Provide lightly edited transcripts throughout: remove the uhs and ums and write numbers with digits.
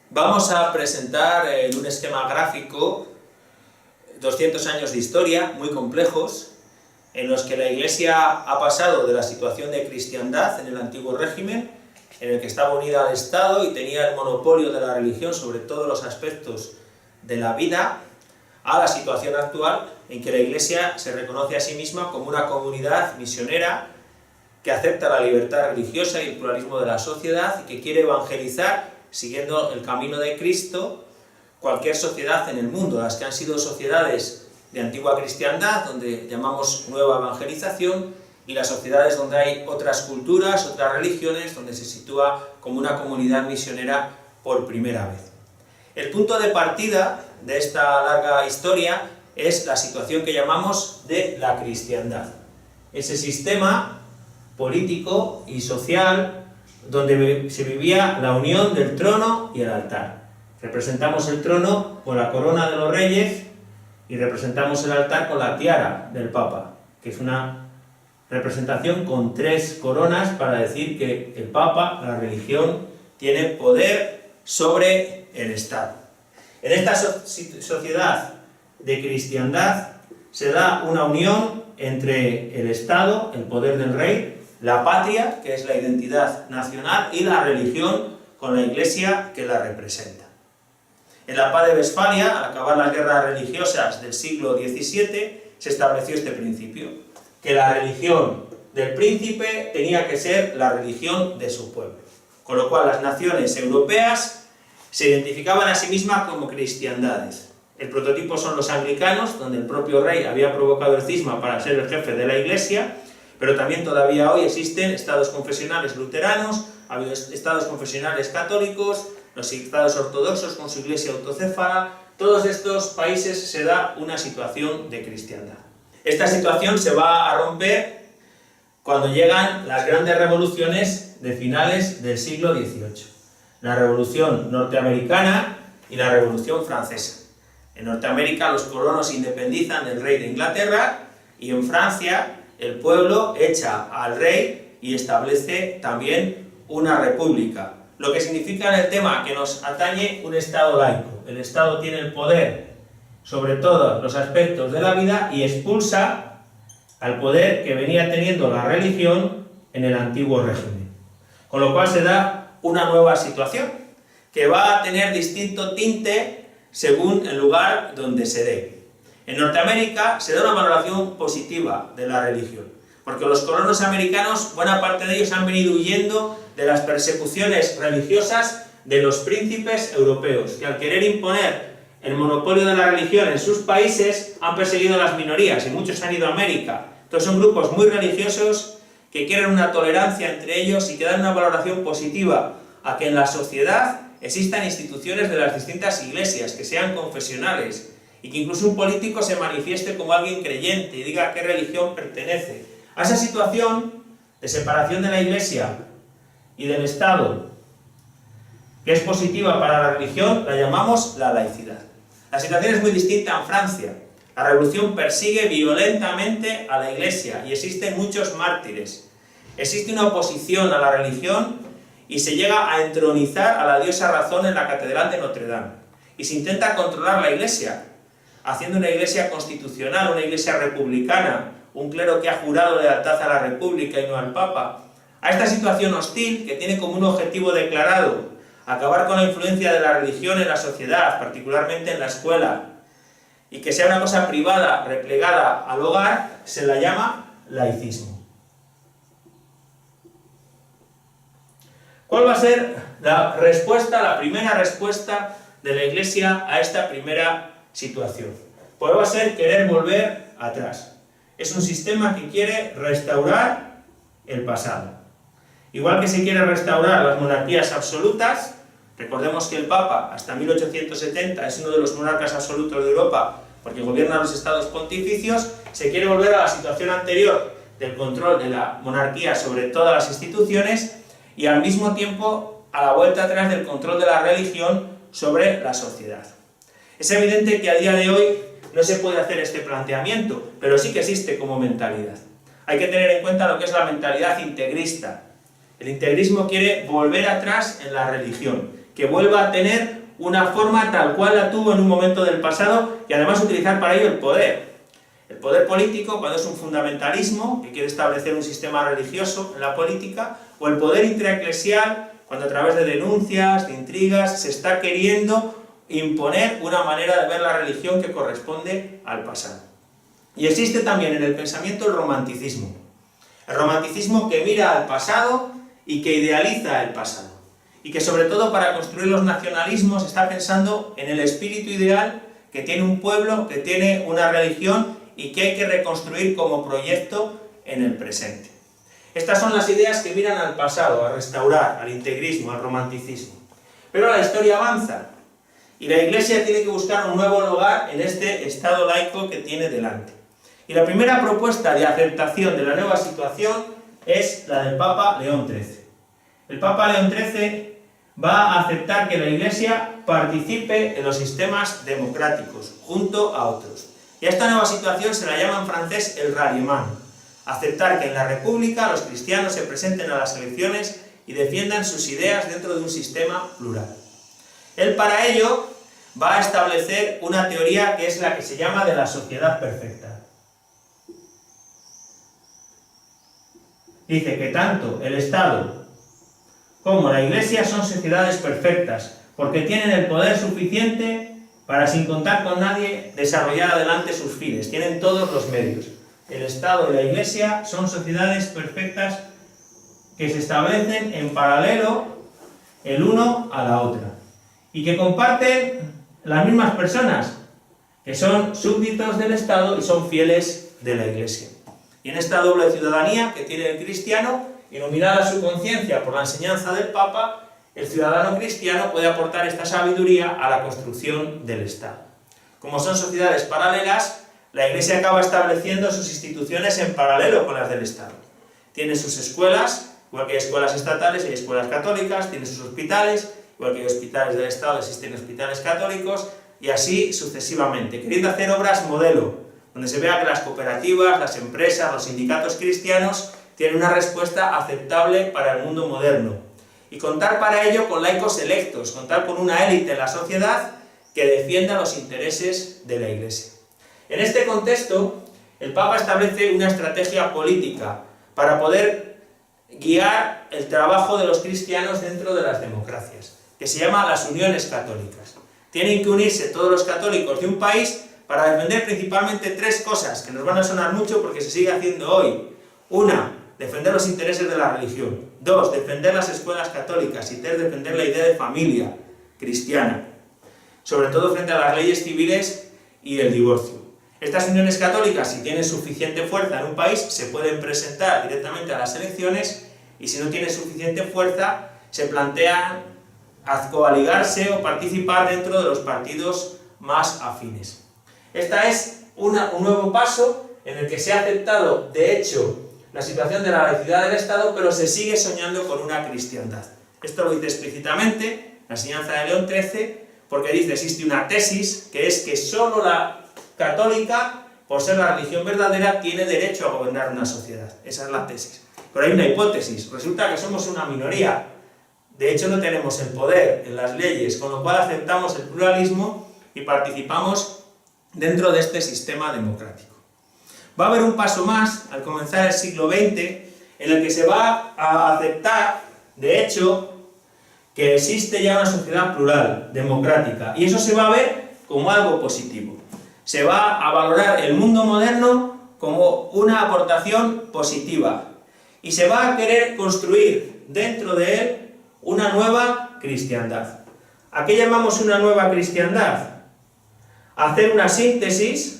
Vamos a presentar en un esquema gráfico 200 años de historia muy complejos, en los que la Iglesia ha pasado de la situación de cristiandad en el antiguo régimen, en el que estaba unida al Estado y tenía el monopolio de la religión sobre todos los aspectos de la vida, a la situación actual en que la Iglesia se reconoce a sí misma como una comunidad misionera que acepta la libertad religiosa y el pluralismo de la sociedad y que quiere evangelizar, siguiendo el camino de Cristo, cualquier sociedad en el mundo, las que han sido sociedades de antigua cristiandad, donde llamamos nueva evangelización, y las sociedades donde hay otras culturas, otras religiones, donde se sitúa como una comunidad misionera por primera vez. El punto de partida de esta larga historia es la situación que llamamos de la cristiandad. Ese sistema político y social donde se vivía la unión del trono y el altar. Representamos el trono con la corona de los reyes y representamos el altar con la tiara del Papa, que es una representación con 3 coronas para decir que el Papa, la religión, tiene poder sobre el Estado. En esta sociedad de cristiandad se da una unión entre el Estado, el poder del rey, la patria, que es la identidad nacional, y la religión, con la Iglesia que la representa. En la Paz de Westfalia, al acabar las guerras religiosas del siglo XVII, se estableció este principio, que la religión del príncipe tenía que ser la religión de su pueblo. Con lo cual las naciones europeas se identificaban a sí mismas como cristiandades. El prototipo son los anglicanos, donde el propio rey había provocado el cisma para ser el jefe de la Iglesia, pero también todavía hoy existen estados confesionales luteranos, ha habido estados confesionales católicos, los estados ortodoxos con su iglesia autocéfala. Todos estos países se da una situación de cristiandad. Esta situación se va a romper cuando llegan las grandes revoluciones de finales del siglo XVIII. La Revolución Norteamericana y la Revolución Francesa. En Norteamérica los colonos se independizan del rey de Inglaterra y en Francia el pueblo echa al rey y establece también una república. Lo que significa en el tema que nos atañe un Estado laico. El Estado tiene el poder sobre todos los aspectos de la vida y expulsa al poder que venía teniendo la religión en el antiguo régimen. Con lo cual se da una nueva situación, que va a tener distinto tinte según el lugar donde se dé. En Norteamérica se da una valoración positiva de la religión, porque los colonos americanos, buena parte de ellos han venido huyendo de las persecuciones religiosas de los príncipes europeos, que al querer imponer el monopolio de la religión en sus países han perseguido a las minorías y muchos han ido a América. Entonces son grupos muy religiosos que quieren una tolerancia entre ellos y que dan una valoración positiva a que en la sociedad existan instituciones de las distintas iglesias, que sean confesionales, y que incluso un político se manifieste como alguien creyente y diga a qué religión pertenece. A esa situación de separación de la Iglesia y del Estado, que es positiva para la religión, la llamamos la laicidad. La situación es muy distinta en Francia. La revolución persigue violentamente a la Iglesia y existen muchos mártires. Existe una oposición a la religión y se llega a entronizar a la diosa razón en la Catedral de Notre Dame. Y se intenta controlar la Iglesia, haciendo una Iglesia constitucional, una Iglesia republicana, un clero que ha jurado lealtad a la República y no al Papa. A esta situación hostil, que tiene como un objetivo declarado acabar con la influencia de la religión en la sociedad, particularmente en la escuela, y que sea una cosa privada, replegada al hogar, se la llama laicismo. ¿Cuál va a ser la respuesta, la primera respuesta de la Iglesia a esta primera situación? Pues va a ser querer volver atrás. Es un sistema que quiere restaurar el pasado. Igual que se quiere restaurar las monarquías absolutas, recordemos que el Papa hasta 1870 es uno de los monarcas absolutos de Europa porque gobierna los estados pontificios, se quiere volver a la situación anterior del control de la monarquía sobre todas las instituciones y al mismo tiempo a la vuelta atrás del control de la religión sobre la sociedad. Es evidente que a día de hoy no se puede hacer este planteamiento, pero sí que existe como mentalidad. Hay que tener en cuenta lo que es la mentalidad integrista. El integrismo quiere volver atrás en la religión, que vuelva a tener una forma tal cual la tuvo en un momento del pasado y además utilizar para ello el poder. El poder político, cuando es un fundamentalismo que quiere establecer un sistema religioso en la política, o el poder intraeclesial, cuando a través de denuncias, de intrigas, se está queriendo imponer una manera de ver la religión que corresponde al pasado. Y existe también en el pensamiento el romanticismo. El romanticismo que mira al pasado y que idealiza el pasado. Y que sobre todo para construir los nacionalismos está pensando en el espíritu ideal que tiene un pueblo, que tiene una religión y que hay que reconstruir como proyecto en el presente. Estas son las ideas que miran al pasado, a restaurar, al integrismo, al romanticismo. Pero la historia avanza y la Iglesia tiene que buscar un nuevo lugar en este estado laico que tiene delante. Y la primera propuesta de aceptación de la nueva situación es la del Papa León XIII. El Papa León XIII va a aceptar que la Iglesia participe en los sistemas democráticos, junto a otros. Y a esta nueva situación se la llama en francés el ralliement, aceptar que en la República los cristianos se presenten a las elecciones y defiendan sus ideas dentro de un sistema plural. Él para ello va a establecer una teoría que es la que se llama de la sociedad perfecta. Dice que tanto el Estado como la Iglesia son sociedades perfectas, porque tienen el poder suficiente para, sin contar con nadie, desarrollar adelante sus fines. Tienen todos los medios. El Estado y la Iglesia son sociedades perfectas que se establecen en paralelo el uno a la otra y que comparten las mismas personas, que son súbditos del Estado y son fieles de la Iglesia. Y en esta doble ciudadanía que tiene el cristiano, iluminada su conciencia por la enseñanza del Papa, el ciudadano cristiano puede aportar esta sabiduría a la construcción del Estado. Como son sociedades paralelas, la Iglesia acaba estableciendo sus instituciones en paralelo con las del Estado. Tiene sus escuelas, igual que hay escuelas estatales, hay escuelas católicas, tiene sus hospitales, igual que hay hospitales del Estado, existen hospitales católicos, y así sucesivamente, queriendo hacer obras modelo, donde se vea que las cooperativas, las empresas, los sindicatos cristianos tienen una respuesta aceptable para el mundo moderno. Y contar para ello con laicos electos, contar con una élite en la sociedad que defienda los intereses de la Iglesia. En este contexto, el Papa establece una estrategia política para poder guiar el trabajo de los cristianos dentro de las democracias, que se llama las uniones católicas. Tienen que unirse todos los católicos de un país para defender principalmente tres cosas que nos van a sonar mucho porque se sigue haciendo hoy. Una, defender los intereses de la religión. Dos, defender las escuelas católicas. Y tres, defender la idea de familia cristiana, sobre todo frente a las leyes civiles y el divorcio. Estas uniones católicas, si tienen suficiente fuerza en un país, se pueden presentar directamente a las elecciones, y si no tienen suficiente fuerza, se plantean coaligarse o participar dentro de los partidos más afines. Esta es un nuevo paso en el que se ha aceptado, de hecho, la situación de la laicidad del Estado, pero se sigue soñando con una cristiandad. Esto lo dice explícitamente la enseñanza de León XIII, porque dice, existe una tesis, que es que solo la católica, por ser la religión verdadera, tiene derecho a gobernar una sociedad. Esa es la tesis. Pero hay una hipótesis. Resulta que somos una minoría. De hecho, no tenemos el poder en las leyes, con lo cual aceptamos el pluralismo y participamos dentro de este sistema democrático. Va a haber un paso más, al comenzar el siglo XX, en el que se va a aceptar, de hecho, que existe ya una sociedad plural, democrática, y eso se va a ver como algo positivo. Se va a valorar el mundo moderno como una aportación positiva, y se va a querer construir dentro de él una nueva cristiandad. ¿A qué llamamos una nueva cristiandad? Hacer una síntesis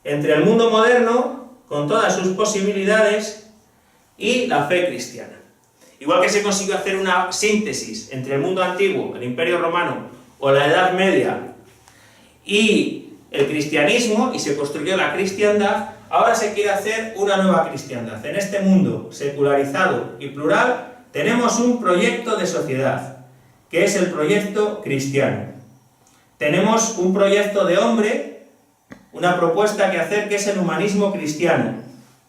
entre el mundo moderno, con todas sus posibilidades, y la fe cristiana. Igual que se consiguió hacer una síntesis entre el mundo antiguo, el Imperio Romano, o la Edad Media, y el cristianismo, y se construyó la cristiandad, ahora se quiere hacer una nueva cristiandad. En este mundo secularizado y plural, tenemos un proyecto de sociedad, que es el proyecto cristiano. Tenemos un proyecto de hombre, una propuesta que hacer, que es el humanismo cristiano.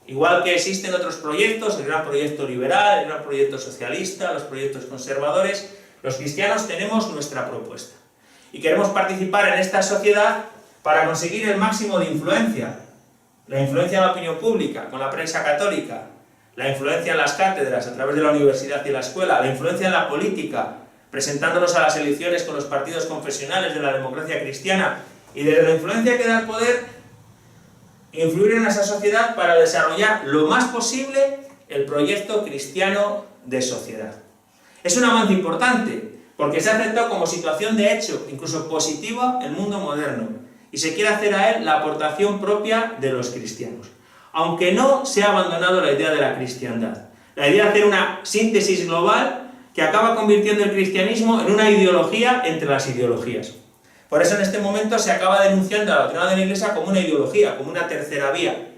Igual que existen otros proyectos, el gran proyecto liberal, el gran proyecto socialista, los proyectos conservadores, Los cristianos tenemos nuestra propuesta y queremos participar en esta sociedad para conseguir el máximo de influencia. La influencia en la opinión pública, con la prensa católica, la influencia en las cátedras a través de la universidad y la escuela, la influencia en la política, presentándonos a las elecciones con los partidos confesionales de la democracia cristiana, y desde la influencia que da el poder, influir en esa sociedad para desarrollar lo más posible el proyecto cristiano de sociedad. Es un avance importante, porque se ha aceptado como situación de hecho, incluso positiva, el mundo moderno, y se quiere hacer a él la aportación propia de los cristianos. Aunque no se ha abandonado la idea de la cristiandad, la idea de hacer una síntesis global que acaba convirtiendo el cristianismo en una ideología entre las ideologías. Por eso en este momento se acaba denunciando a la doctrina de la Iglesia como una ideología, como una tercera vía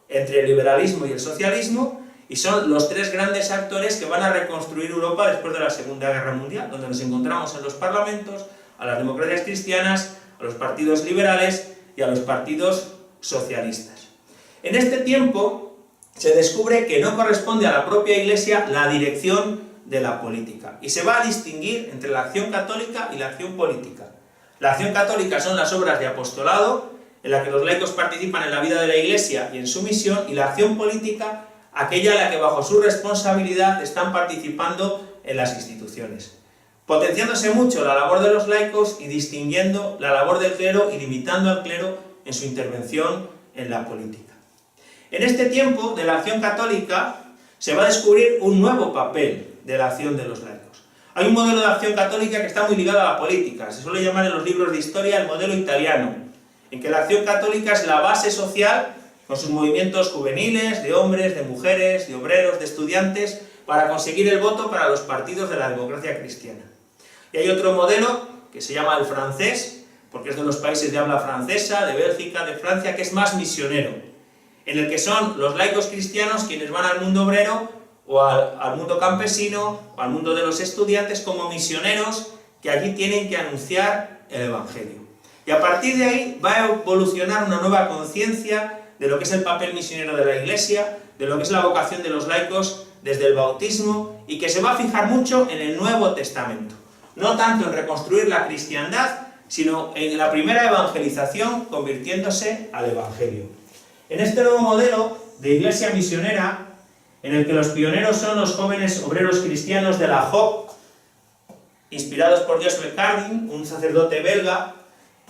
entre el liberalismo y el socialismo, y son los tres grandes actores que van a reconstruir Europa después de la Segunda Guerra Mundial, donde nos encontramos en los parlamentos, a las democracias cristianas, a los partidos liberales y a los partidos socialistas. En este tiempo se descubre que no corresponde a la propia Iglesia la dirección de la política, y se va a distinguir entre la acción católica y la acción política. La acción católica son las obras de apostolado, en la que los laicos participan en la vida de la Iglesia y en su misión, y la acción política, aquella en la que bajo su responsabilidad están participando en las instituciones, potenciándose mucho la labor de los laicos y distinguiendo la labor del clero y limitando al clero en su intervención en la política. En este tiempo de la acción católica se va a descubrir un nuevo papel de la acción de los laicos. Hay un modelo de acción católica que está muy ligado a la política, se suele llamar en los libros de historia el modelo italiano, en que la acción católica es la base social, con sus movimientos juveniles, de hombres, de mujeres, de obreros, de estudiantes, para conseguir el voto para los partidos de la democracia cristiana. Y hay otro modelo, que se llama el francés, porque es de los países de habla francesa, de Bélgica, de Francia, que es más misionero, en el que son los laicos cristianos quienes van al mundo obrero, o al mundo campesino, o al mundo de los estudiantes, como misioneros que allí tienen que anunciar el Evangelio. Y a partir de ahí va a evolucionar una nueva conciencia de lo que es el papel misionero de la Iglesia, de lo que es la vocación de los laicos desde el bautismo, y que se va a fijar mucho en el Nuevo Testamento. No tanto en reconstruir la cristiandad, sino en la primera evangelización, convirtiéndose al Evangelio. En este nuevo modelo de iglesia misionera, en el que los pioneros son los jóvenes obreros cristianos de la JOC, inspirados por Joseph Cardin, un sacerdote belga,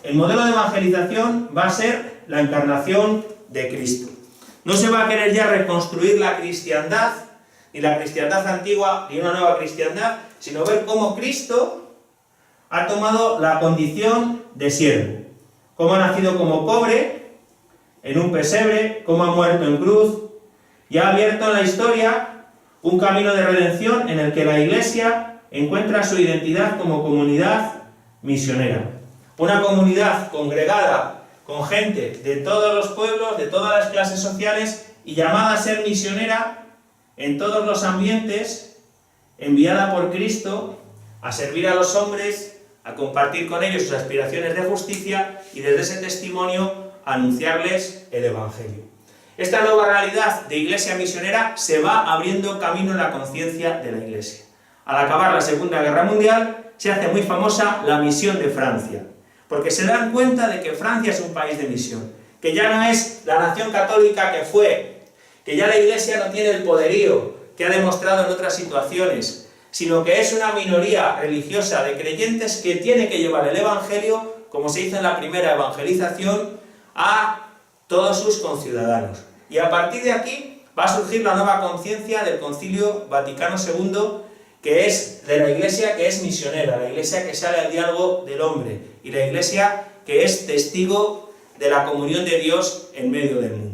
el modelo de evangelización va a ser la encarnación de Cristo. No se va a querer ya reconstruir la cristiandad, ni la cristiandad antigua, ni una nueva cristiandad, sino ver cómo Cristo ha tomado la condición de siervo, cómo ha nacido como pobre en un pesebre, cómo ha muerto en cruz, y ha abierto en la historia un camino de redención en el que la Iglesia encuentra su identidad como comunidad misionera. Una comunidad congregada con gente de todos los pueblos, de todas las clases sociales, y llamada a ser misionera en todos los ambientes, enviada por Cristo a servir a los hombres, a compartir con ellos sus aspiraciones de justicia, y desde ese testimonio anunciarles el Evangelio. Esta nueva realidad de iglesia misionera se va abriendo camino en la conciencia de la Iglesia. Al acabar la Segunda Guerra Mundial, se hace muy famosa la misión de Francia, porque se dan cuenta de que Francia es un país de misión, que ya no es la nación católica que fue, que ya la Iglesia no tiene el poderío que ha demostrado en otras situaciones, sino que es una minoría religiosa de creyentes que tiene que llevar el Evangelio, como se hizo en la primera evangelización, a todos sus conciudadanos. Y a partir de aquí va a surgir la nueva conciencia del Concilio Vaticano II, que es de la Iglesia que es misionera, la Iglesia que sale al diálogo del hombre, y la Iglesia que es testigo de la comunión de Dios en medio del mundo.